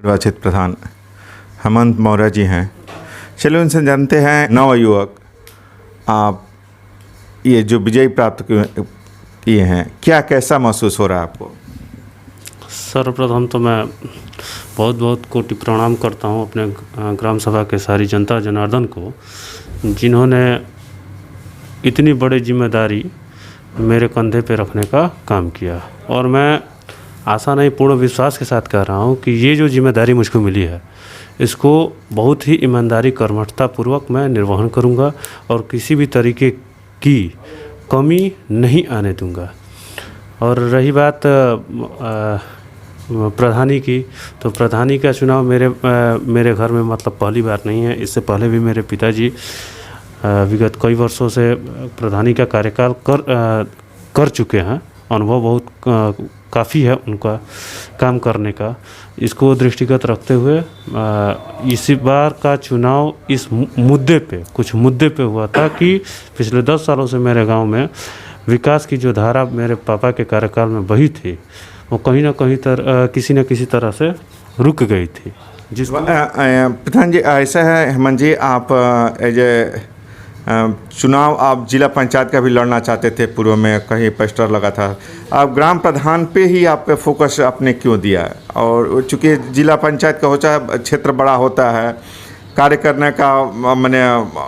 निर्वाचित प्रधान हेमंत मौर्य जी हैं। चलिए उनसे जानते हैं, नवयुवक आप ये जो विजय प्राप्त किए हैं, क्या कैसा महसूस हो रहा है आपको? सर्वप्रथम तो मैं बहुत बहुत कोटि प्रणाम करता हूँ अपने ग्राम सभा के सारी जनता जनार्दन को, जिन्होंने इतनी बड़ी जिम्मेदारी मेरे कंधे पे रखने का काम किया। और मैं आशा नहीं, पूर्ण विश्वास के साथ कह रहा हूँ कि ये जो जिम्मेदारी मुझको मिली है, इसको बहुत ही ईमानदारी कर्मठतापूर्वक मैं निर्वहन करूँगा और किसी भी तरीके की कमी नहीं आने दूँगा। और रही बात प्रधानी की, तो प्रधानी का चुनाव मेरे घर में मतलब पहली बार नहीं है। इससे पहले भी मेरे पिताजी विगत कई वर्षों से प्रधानी का कार्यकाल कर चुके हैं। अनुभव बहुत काफ़ी है उनका काम करने का। इसको दृष्टिगत रखते हुए इसी बार का चुनाव इस कुछ मुद्दे पे हुआ था कि पिछले 10 सालों से मेरे गांव में विकास की जो धारा मेरे पापा के कार्यकाल में बही थी, वो कहीं ना कहीं किसी न किसी तरह से रुक गई थी। प्रधान जी, ऐसा है हेमंत जी, आप एज ए चुनाव आप जिला पंचायत का भी लड़ना चाहते थे, पूर्व में कहीं पोस्टर लगा था। आप ग्राम प्रधान पे ही आप फोकस आपने क्यों दिया? और चूँकि जिला पंचायत का होता है, क्षेत्र बड़ा होता है, कार्य करने का माने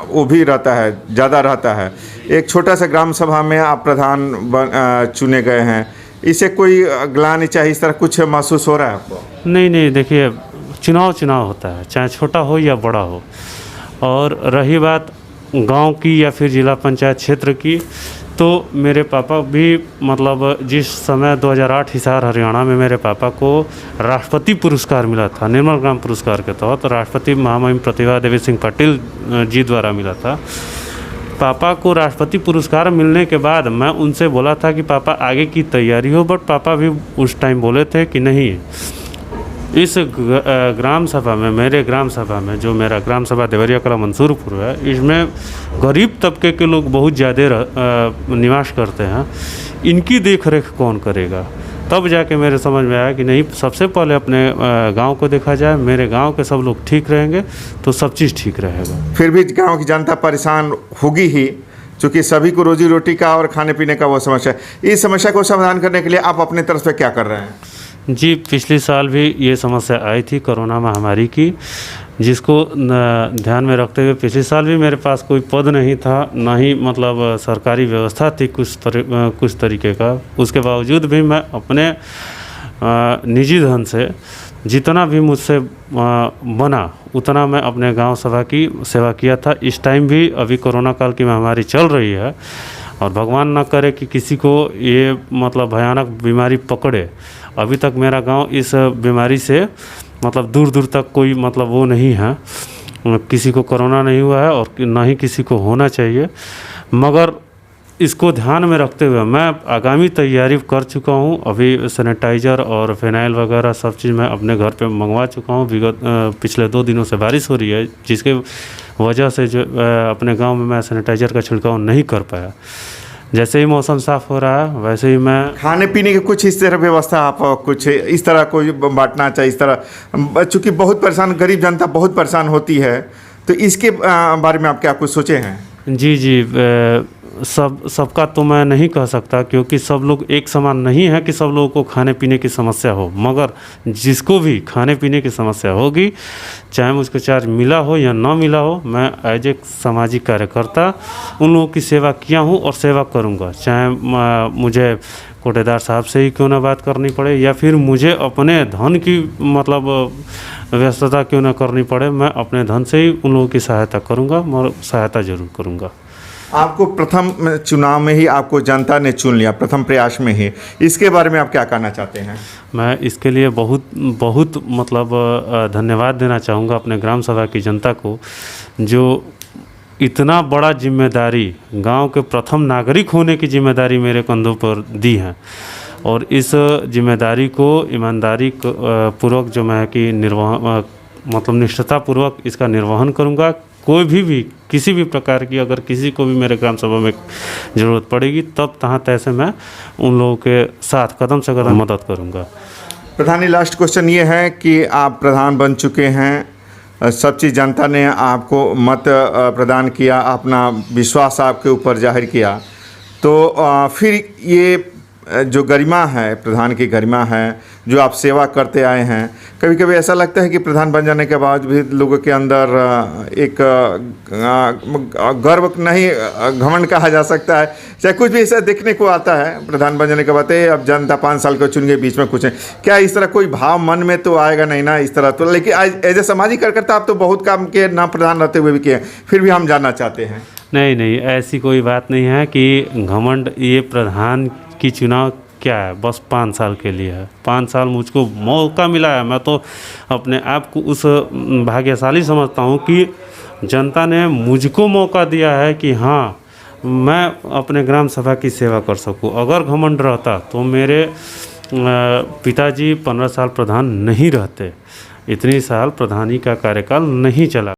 वो भी रहता है, ज़्यादा रहता है। एक छोटा सा ग्राम सभा में आप प्रधान चुने गए हैं, इसे कोई ग्लानि चाहिए, इस तरह कुछ महसूस हो रहा है आपको? नहीं, देखिए, चुनाव होता है, चाहे छोटा हो या बड़ा हो। और रही बात गांव की या फिर जिला पंचायत क्षेत्र की, तो मेरे पापा भी मतलब जिस समय 2008 हिसार हरियाणा में मेरे पापा को राष्ट्रपति पुरस्कार मिला था, निर्मल ग्राम पुरस्कार के तहत, तो राष्ट्रपति महामहिम प्रतिभा देवी सिंह पाटिल जी द्वारा मिला था। पापा को राष्ट्रपति पुरस्कार मिलने के बाद मैं उनसे बोला था कि पापा आगे की तैयारी हो, बट पापा भी उस टाइम बोले थे कि नहीं, इस ग्राम सभा में, मेरे ग्राम सभा में, जो मेरा ग्राम सभा देवरिया कला मंसूरपुर है, इसमें गरीब तबके के लोग बहुत ज़्यादा निवास करते हैं, इनकी देख रेख कौन करेगा? तब जाके मेरे समझ में आया कि नहीं, सबसे पहले अपने गांव को देखा जाए। मेरे गांव के सब लोग ठीक रहेंगे तो सब चीज़ ठीक रहेगा। फिर भी गांव की जनता परेशान होगी ही, क्योंकि सभी को रोजी रोटी का और खाने पीने का वो समस्या है। इस समस्या को समाधान करने के लिए आप अपने तरफ से क्या कर रहे हैं? जी, पिछले साल भी ये समस्या आई थी कोरोना महामारी की, जिसको ध्यान में रखते हुए पिछले साल भी मेरे पास कोई पद नहीं था, ना ही मतलब सरकारी व्यवस्था थी कुछ तरीके का। उसके बावजूद भी मैं अपने निजी धन से जितना भी मुझसे बना उतना मैं अपने गांव सभा की सेवा किया था। इस टाइम भी अभी कोरोना काल की महामारी चल रही है, और भगवान ना करे कि किसी को ये मतलब भयानक बीमारी पकड़े। अभी तक मेरा गांव इस बीमारी से मतलब दूर दूर तक कोई मतलब वो नहीं है, किसी को कोरोना नहीं हुआ है और ना ही किसी को होना चाहिए। मगर इसको ध्यान में रखते हुए मैं आगामी तैयारी कर चुका हूँ। अभी सैनिटाइज़र और फिनाइल वगैरह सब चीज़ मैं अपने घर पे मंगवा चुका हूँ। पिछले 2 दिनों से बारिश हो रही है, जिसके वजह से जो अपने गांव में मैं सैनिटाइज़र का छिड़काव नहीं कर पाया। जैसे ही मौसम साफ़ हो रहा है वैसे ही मैं खाने पीने की कुछ इस तरह व्यवस्था आप कुछ इस तरह कोई बांटना चाहिए, इस तरह, चूँकि बहुत परेशान गरीब जनता बहुत परेशान होती है, तो इसके बारे में आप क्या कुछ सोचे हैं? जी, सबका तो मैं नहीं कह सकता, क्योंकि सब लोग एक समान नहीं है कि सब लोगों को खाने पीने की समस्या हो। मगर जिसको भी खाने पीने की समस्या होगी, चाहे मुझको चार्ज मिला हो या ना मिला हो, मैं एज ए सामाजिक कार्यकर्ता उन लोगों की सेवा किया हूँ और सेवा करूँगा। चाहे मुझे कोटेदार साहब से ही क्यों ना बात करनी पड़े, या फिर मुझे अपने धन की मतलब व्यस्तता क्यों ना करनी पड़े, मैं अपने धन से ही उन लोगों की सहायता करूँगा और सहायता ज़रूर करूँगा। आपको प्रथम चुनाव में ही आपको जनता ने चुन लिया, प्रथम प्रयास में ही, इसके बारे में आप क्या कहना चाहते हैं? मैं इसके लिए बहुत मतलब धन्यवाद देना चाहूँगा अपने ग्राम सभा की जनता को, जो इतना बड़ा जिम्मेदारी, गांव के प्रथम नागरिक होने की जिम्मेदारी मेरे कंधों पर दी है। और इस जिम्मेदारी को ईमानदारी पूर्वक जो मैं कि मतलब निष्ठतापूर्वक इसका निर्वहन करूँगा। कोई भी किसी भी प्रकार की अगर किसी को भी मेरे ग्राम सभा में ज़रूरत पड़ेगी, तब तहाँ तैसे मैं उन लोगों के साथ कदम से कदम मदद करूँगा। प्रधान जी, लास्ट क्वेश्चन ये है कि आप प्रधान बन चुके हैं, सब चीज़ जनता ने आपको मत प्रदान किया, अपना विश्वास आपके ऊपर जाहिर किया, तो फिर ये जो गरिमा है, प्रधान की गरिमा है, जो आप सेवा करते आए हैं, कभी कभी ऐसा लगता है कि प्रधान बन जाने के बाद भी लोगों के अंदर एक गर्व नहीं, घमंड कहा जा सकता है, चाहे कुछ भी ऐसा देखने को आता है प्रधान बन जाने के बाद, अब जनता 5 साल को चुन के बीच में कुछ है क्या, इस तरह कोई भाव मन में तो आएगा नहीं ना इस तरह तो। लेकिन आज एज ए सामाजिक कार्यकर्ता आप तो बहुत काम किए, ना प्रधान रहते हुए भी किए, फिर भी हम जानना चाहते हैं। नहीं नहीं, ऐसी कोई बात नहीं है कि घमंड। ये प्रधान की चुनाव क्या है, बस 5 साल के लिए है। 5 साल मुझको मौका मिला है, मैं तो अपने आप को उस भाग्यशाली समझता हूँ कि जनता ने मुझको मौका दिया है कि हाँ, मैं अपने ग्राम सभा की सेवा कर सकूँ। अगर घमंड रहता तो मेरे पिताजी 15 साल प्रधान नहीं रहते, इतनी साल प्रधानी का कार्यकाल नहीं चला।